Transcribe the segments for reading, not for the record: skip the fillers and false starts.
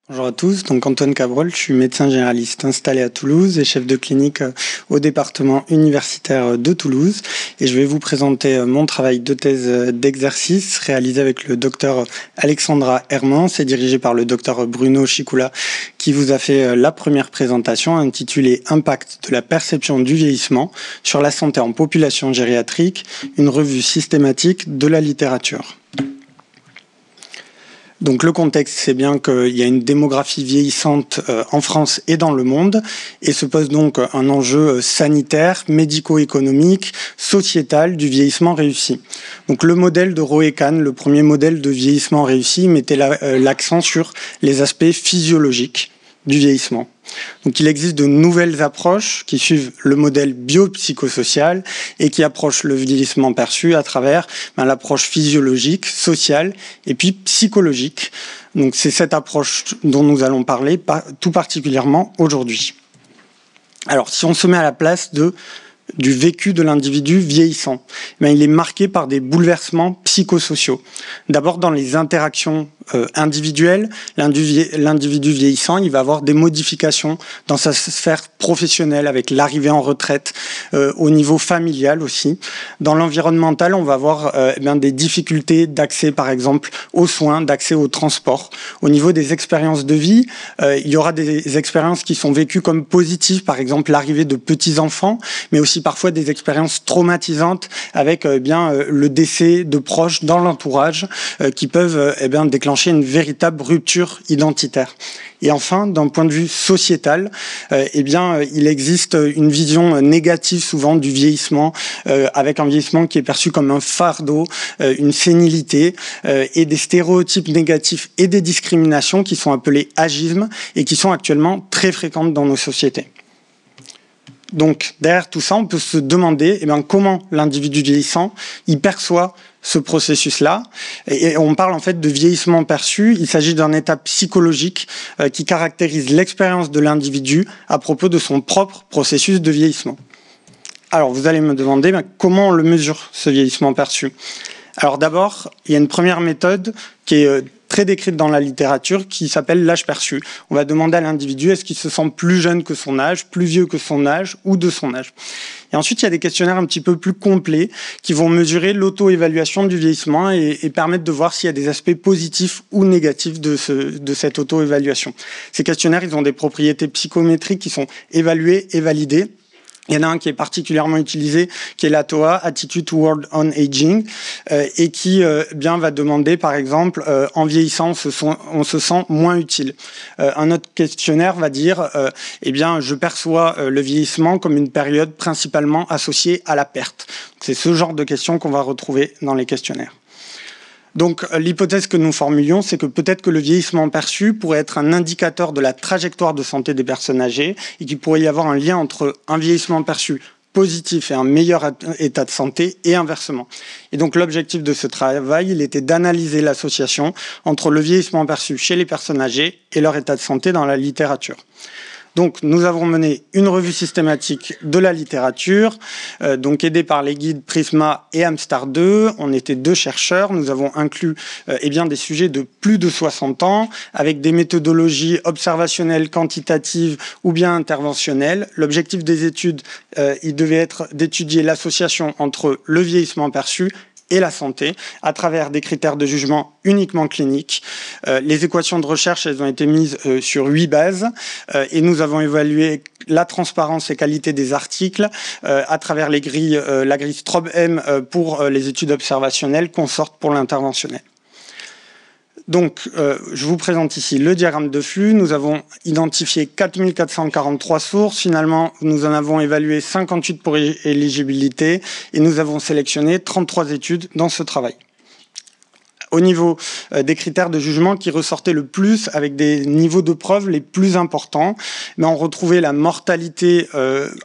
Bonjour à tous, donc Antoine Cabrol, je suis médecin généraliste installé à Toulouse et chef de clinique au département universitaire de Toulouse. Et je vais vous présenter mon travail de thèse d'exercice réalisé avec le docteur Alexandra Hermans et dirigé par le docteur Bruno Chicoula qui vous a fait la première présentation intitulée Impact de la perception du vieillissement sur la santé en population gériatrique, une revue systématique de la littérature. Donc le contexte, c'est bien qu'il y a une démographie vieillissante en France et dans le monde, et se pose donc un enjeu sanitaire, médico-économique, sociétal du vieillissement réussi. Donc le modèle de Roe Kahn, le premier modèle de vieillissement réussi, mettait l'accent sur les aspects physiologiques du vieillissement. Donc il existe de nouvelles approches qui suivent le modèle biopsychosocial et qui approchent le vieillissement perçu à travers l'approche physiologique, sociale et puis psychologique. Donc c'est cette approche dont nous allons parler tout particulièrement aujourd'hui. Alors si on se met à la place du vécu de l'individu vieillissant, il est marqué par des bouleversements psychosociaux. D'abord dans les interactions individuelles, l'individu vieillissant, il va avoir des modifications dans sa sphère professionnelle avec l'arrivée en retraite, au niveau familial aussi. Dans l'environnemental, on va avoir des difficultés d'accès par exemple aux soins, d'accès au transport. Au niveau des expériences de vie, il y aura des expériences qui sont vécues comme positives, par exemple l'arrivée de petits-enfants, mais aussi parfois des expériences traumatisantes avec le décès de proches dans l'entourage qui peuvent déclencher une véritable rupture identitaire. Et enfin, d'un point de vue sociétal, il existe une vision négative souvent du vieillissement, avec un vieillissement qui est perçu comme un fardeau, une sénilité, et des stéréotypes négatifs et des discriminations qui sont appelés agismes et qui sont actuellement très fréquentes dans nos sociétés. Donc, derrière tout ça, on peut se demander comment l'individu vieillissant il perçoit ce processus-là. Et on parle en fait de vieillissement perçu. Il s'agit d'un état psychologique qui caractérise l'expérience de l'individu à propos de son propre processus de vieillissement. Alors, vous allez me demander comment on le mesure, ce vieillissement perçu. Alors d'abord, il y a une première méthode qui est très décrite dans la littérature, qui s'appelle l'âge perçu. On va demander à l'individu est-ce qu'il se sent plus jeune que son âge, plus vieux que son âge ou de son âge. Et ensuite, il y a des questionnaires un petit peu plus complets qui vont mesurer l'auto-évaluation du vieillissement et permettre de voir s'il y a des aspects positifs ou négatifs de cette auto-évaluation. Ces questionnaires, ils ont des propriétés psychométriques qui sont évaluées et validées. Il y en a un qui est particulièrement utilisé, qui est l'ATOA, Attitude Toward on Aging, et qui va demander, par exemple, en vieillissant, on se sent moins utile. Un autre questionnaire va dire, je perçois le vieillissement comme une période principalement associée à la perte. C'est ce genre de questions qu'on va retrouver dans les questionnaires. Donc l'hypothèse que nous formulions, c'est que peut-être que le vieillissement perçu pourrait être un indicateur de la trajectoire de santé des personnes âgées et qu'il pourrait y avoir un lien entre un vieillissement perçu positif et un meilleur état de santé et inversement. Et donc l'objectif de ce travail, il était d'analyser l'association entre le vieillissement perçu chez les personnes âgées et leur état de santé dans la littérature. Donc, nous avons mené une revue systématique de la littérature, aidée par les guides Prisma et Amstar 2. On était 2 chercheurs. Nous avons inclus des sujets de plus de 60 ans, avec des méthodologies observationnelles, quantitatives ou bien interventionnelles. L'objectif des études, il devait être d'étudier l'association entre le vieillissement perçu et la santé, à travers des critères de jugement uniquement cliniques. Les équations de recherche, elles ont été mises sur 8 bases, et nous avons évalué la transparence et qualité des articles à travers la grille Strobe-M pour les études observationnelles, Consort pour l'interventionnel. Donc, je vous présente ici le diagramme de flux. Nous avons identifié 4443 sources. Finalement, nous en avons évalué 58 pour éligibilité et nous avons sélectionné 33 études dans ce travail. Au niveau des critères de jugement qui ressortaient le plus avec des niveaux de preuve les plus importants, on retrouvait la mortalité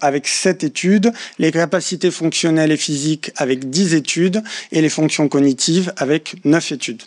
avec 7 études, les capacités fonctionnelles et physiques avec 10 études et les fonctions cognitives avec 9 études.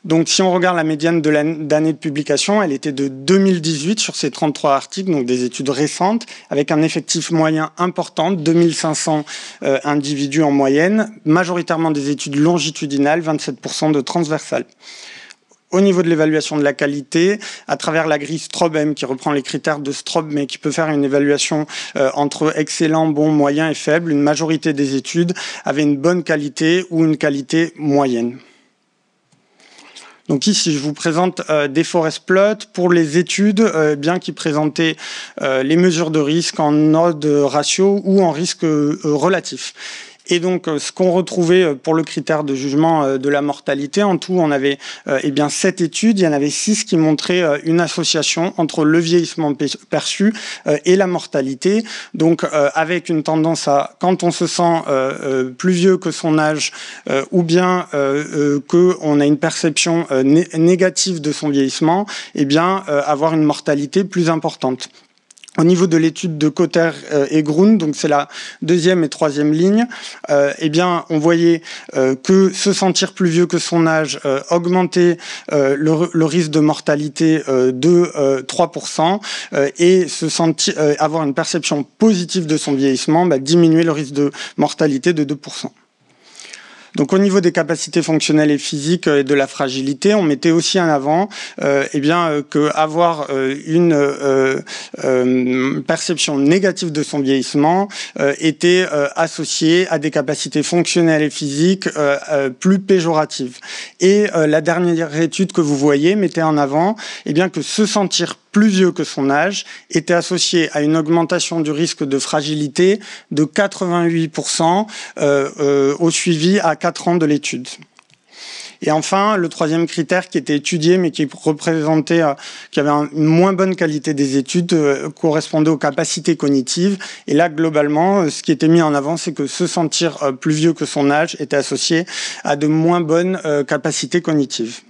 Donc, si on regarde la médiane d'année de publication, elle était de 2018 sur ces 33 articles, donc des études récentes, avec un effectif moyen important, 2500 individus en moyenne, majoritairement des études longitudinales, 27% de transversales. au niveau de l'évaluation de la qualité, à travers la grille Strobe-M qui reprend les critères de Strobe, mais qui peut faire une évaluation entre excellent, bon, moyen et faible, une majorité des études avaient une bonne qualité ou une qualité moyenne. Donc ici, je vous présente des forest plots pour les études bien qui présentaient les mesures de risque en odds ratio ou en risque relatif. Et donc, ce qu'on retrouvait pour le critère de jugement de la mortalité, en tout, on avait 7 études. Il y en avait 6 qui montraient une association entre le vieillissement perçu et la mortalité. Donc, avec une tendance à, quand on se sent plus vieux que son âge, ou bien qu'on a une perception négative de son vieillissement, avoir une mortalité plus importante. Au niveau de l'étude de Cotter et Grun, donc c'est la deuxième et troisième ligne, on voyait que se sentir plus vieux que son âge augmentait le risque de mortalité de 3% et se sentir avoir une perception positive de son vieillissement diminuer le risque de mortalité de 2%. Donc au niveau des capacités fonctionnelles et physiques et de la fragilité, on mettait aussi en avant que avoir une perception négative de son vieillissement était associé à des capacités fonctionnelles et physiques plus péjoratives. Et la dernière étude que vous voyez mettait en avant que se sentir plus vieux que son âge était associé à une augmentation du risque de fragilité de 88% au suivi à 4 ans de l'étude. Et enfin, le troisième critère qui était étudié, mais qui représentait, qui avait une moins bonne qualité des études, correspondait aux capacités cognitives. Et là, globalement, ce qui était mis en avant, c'est que se sentir plus vieux que son âge était associé à de moins bonnes capacités cognitives.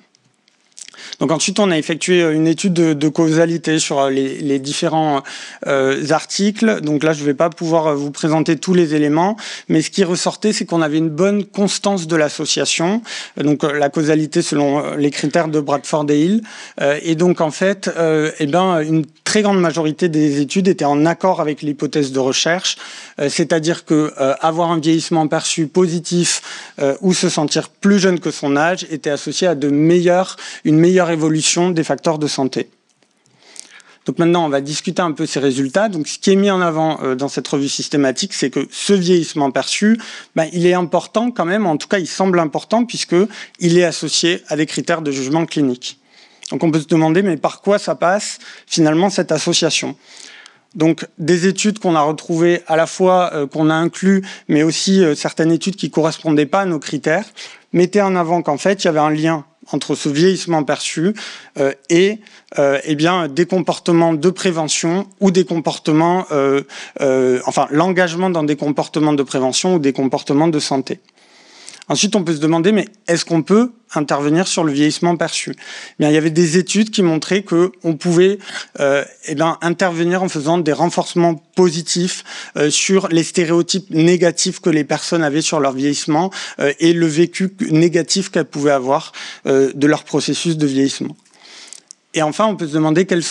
Donc ensuite, on a effectué une étude de causalité sur les différents articles. Donc là, je ne vais pas pouvoir vous présenter tous les éléments, mais ce qui ressortait, c'est qu'on avait une bonne constance de l'association. Donc la causalité selon les critères de Bradford et Hill. Et donc en fait, une très grande majorité des études étaient en accord avec l'hypothèse de recherche, c'est-à-dire que avoir un vieillissement perçu positif ou se sentir plus jeune que son âge était associé à une meilleure évolution des facteurs de santé. Donc maintenant, on va discuter un peu ces résultats. Donc, ce qui est mis en avant dans cette revue systématique, c'est que ce vieillissement perçu, il est important quand même, en tout cas, il semble important puisqu'il est associé à des critères de jugement clinique. Donc, on peut se demander, mais par quoi ça passe finalement cette association ? Donc, des études qu'on a retrouvées à la fois, qu'on a inclus, mais aussi certaines études qui ne correspondaient pas à nos critères, mettaient en avant qu'en fait, il y avait un lien entre ce vieillissement perçu et des comportements de prévention ou des comportements, l'engagement dans des comportements de prévention ou des comportements de santé. Ensuite, on peut se demander, mais est-ce qu'on peut intervenir sur le vieillissement perçu ? Il y avait des études qui montraient qu'on pouvait intervenir en faisant des renforcements positifs sur les stéréotypes négatifs que les personnes avaient sur leur vieillissement et le vécu négatif qu'elles pouvaient avoir de leur processus de vieillissement. Et enfin, on peut se demander quels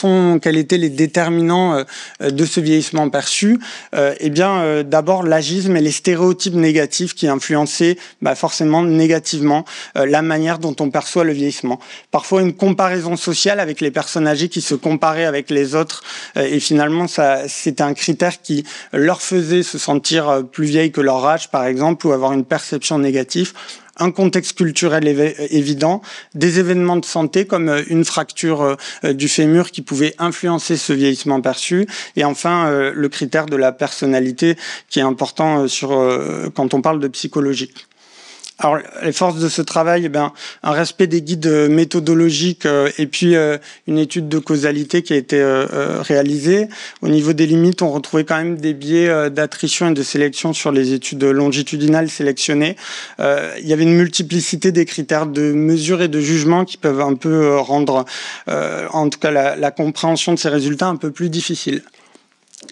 étaient les déterminants de ce vieillissement perçu. D'abord, l'agisme et les stéréotypes négatifs qui influençaient forcément négativement la manière dont on perçoit le vieillissement. Parfois, une comparaison sociale avec les personnes âgées qui se comparaient avec les autres. Et finalement, c'était un critère qui leur faisait se sentir plus vieilles que leur âge, par exemple, ou avoir une perception négative. Un contexte culturel évident, des événements de santé comme une fracture du fémur qui pouvait influencer ce vieillissement perçu, et enfin le critère de la personnalité qui est important quand on parle de psychologie. Alors, les forces de ce travail, un respect des guides méthodologiques et puis une étude de causalité qui a été réalisée. Au niveau des limites, on retrouvait quand même des biais d'attrition et de sélection sur les études longitudinales sélectionnées. Il y avait une multiplicité des critères de mesure et de jugement qui peuvent un peu rendre, en tout cas, la compréhension de ces résultats un peu plus difficile.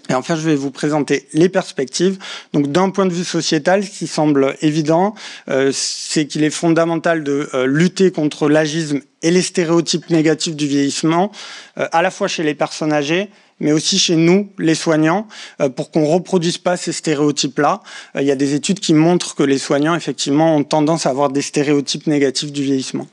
Et enfin, je vais vous présenter les perspectives. Donc, d'un point de vue sociétal, ce qui semble évident, c'est qu'il est fondamental de lutter contre l'agisme et les stéréotypes négatifs du vieillissement, à la fois chez les personnes âgées, mais aussi chez nous, les soignants, pour qu'on ne reproduise pas ces stéréotypes-là. Il y a des études qui montrent que les soignants, effectivement, ont tendance à avoir des stéréotypes négatifs du vieillissement.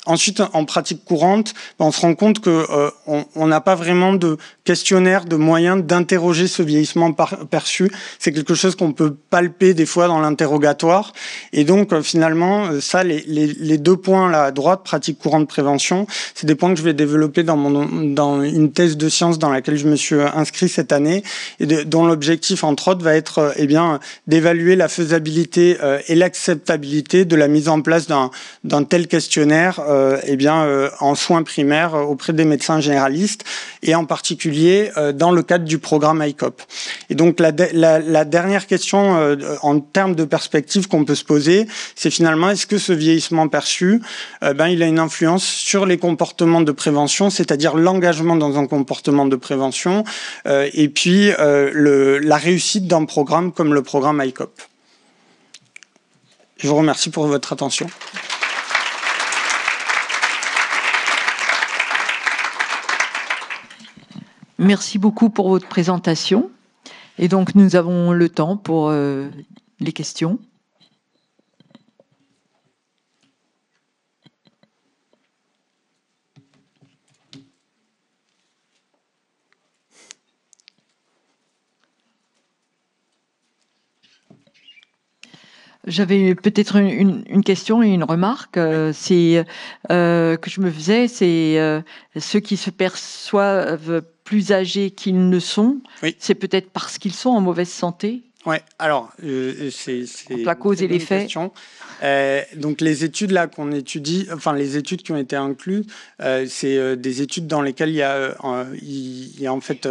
Ensuite, en pratique courante, on se rend compte que on n'a pas vraiment de questionnaire, de moyens d'interroger ce vieillissement perçu. C'est quelque chose qu'on peut palper des fois dans l'interrogatoire. Et donc, finalement, ça, les deux points là à droite, pratique courante, prévention, c'est des points que je vais développer dans une thèse de science dans laquelle je me suis inscrit cette année, et dont l'objectif, entre autres, va être d'évaluer la faisabilité et l'acceptabilité de la mise en place d'un tel questionnaire en soins primaires auprès des médecins généralistes, et en particulier dans le cadre du programme ICOP. Et donc la dernière question en termes de perspective qu'on peut se poser, c'est finalement, est-ce que ce vieillissement perçu, il a une influence sur les comportements de prévention, c'est-à-dire l'engagement dans un comportement de prévention, et puis la réussite d'un programme comme le programme ICOP. Je vous remercie pour votre attention. Merci beaucoup pour votre présentation. Et donc, nous avons le temps pour les questions. J'avais peut-être une question et une remarque. Que je me faisais, c'est ceux qui se perçoivent plus âgés qu'ils ne sont. Oui. C'est peut-être parce qu'ils sont en mauvaise santé. Ouais. Alors, c'est la cause et l'effet. Donc les études là qu'on étudie, enfin les études qui ont été incluses, c'est des études dans lesquelles il y a en fait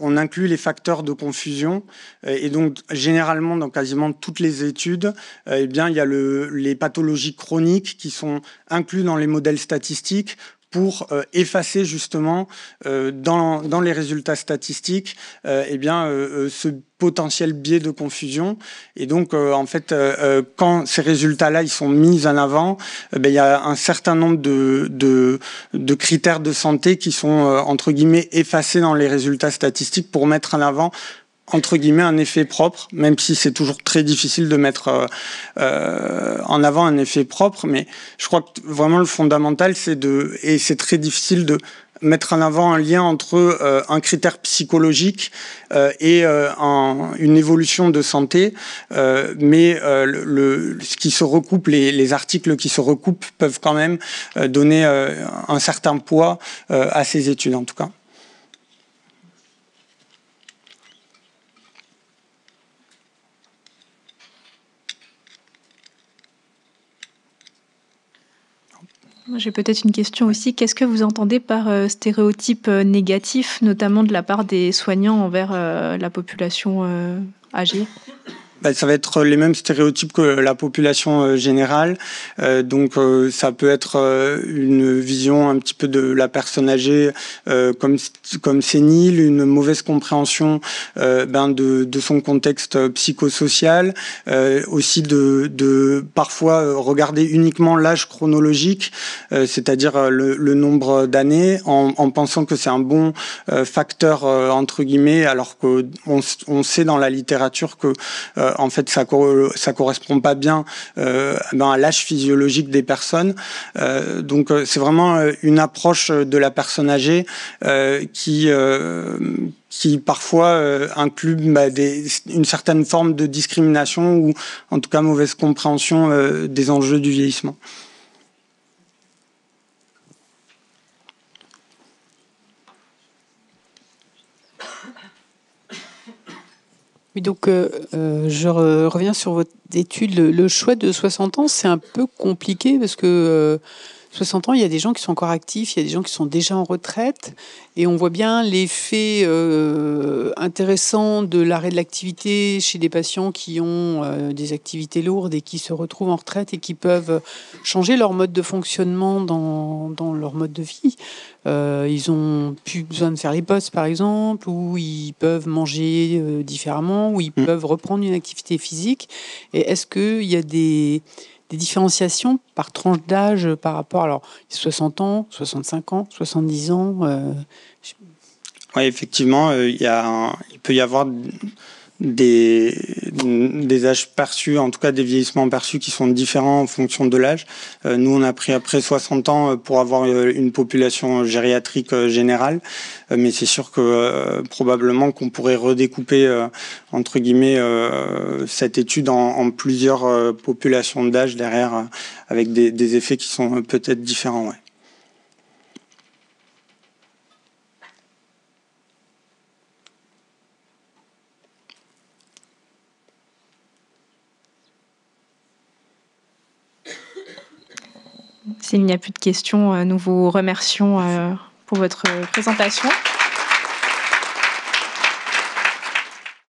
on inclut les facteurs de confusion, et donc généralement dans quasiment toutes les études, il y a les pathologies chroniques qui sont inclus dans les modèles statistiques pour effacer justement dans les résultats statistiques ce potentiel biais de confusion. Et donc quand ces résultats-là ils sont mis en avant, il y a un certain nombre de critères de santé qui sont entre guillemets effacés dans les résultats statistiques pour mettre en avant entre guillemets un effet propre, même si c'est toujours très difficile de mettre en avant un effet propre, mais je crois que vraiment le fondamental et c'est très difficile de mettre en avant un lien entre un critère psychologique et une évolution de santé, mais ce qui se recoupe, les articles qui se recoupent peuvent quand même donner un certain poids à ces études en tout cas. J'ai peut-être une question aussi. Qu'est-ce que vous entendez par stéréotypes négatifs, notamment de la part des soignants envers la population âgée ? Ça va être les mêmes stéréotypes que la population générale. Donc ça peut être une vision un petit peu de la personne âgée comme sénile, une mauvaise compréhension de son contexte psychosocial, aussi de parfois regarder uniquement l'âge chronologique, c'est-à-dire le nombre d'années, en pensant que c'est un bon facteur entre guillemets, alors qu'on sait dans la littérature que en fait, ça correspond pas bien à l'âge physiologique des personnes. Donc, c'est vraiment une approche de la personne âgée qui parfois inclut une certaine forme de discrimination ou en tout cas mauvaise compréhension des enjeux du vieillissement. Oui, donc je reviens sur votre étude. Le choix de 60 ans, c'est un peu compliqué parce que 60 ans, il y a des gens qui sont encore actifs, il y a des gens qui sont déjà en retraite, et on voit bien l'effet intéressant de l'arrêt de l'activité chez des patients qui ont des activités lourdes et qui se retrouvent en retraite et qui peuvent changer leur mode de fonctionnement dans leur mode de vie. Ils ont plus besoin de faire les postes, par exemple, ou ils peuvent manger différemment, ou ils peuvent reprendre une activité physique. Et est-ce qu'il y a des différenciations par tranche d'âge par rapport, alors 60 ans, 65 ans, 70 ans Oui, effectivement, il peut y avoir des âges perçus, en tout cas des vieillissements perçus qui sont différents en fonction de l'âge. Nous, on a pris après 60 ans pour avoir une population gériatrique générale, mais c'est sûr que probablement qu'on pourrait redécouper, entre guillemets, cette étude en plusieurs populations d'âge derrière, avec des effets qui sont peut-être différents. Ouais. S'il n'y a plus de questions, nous vous remercions pour votre présentation.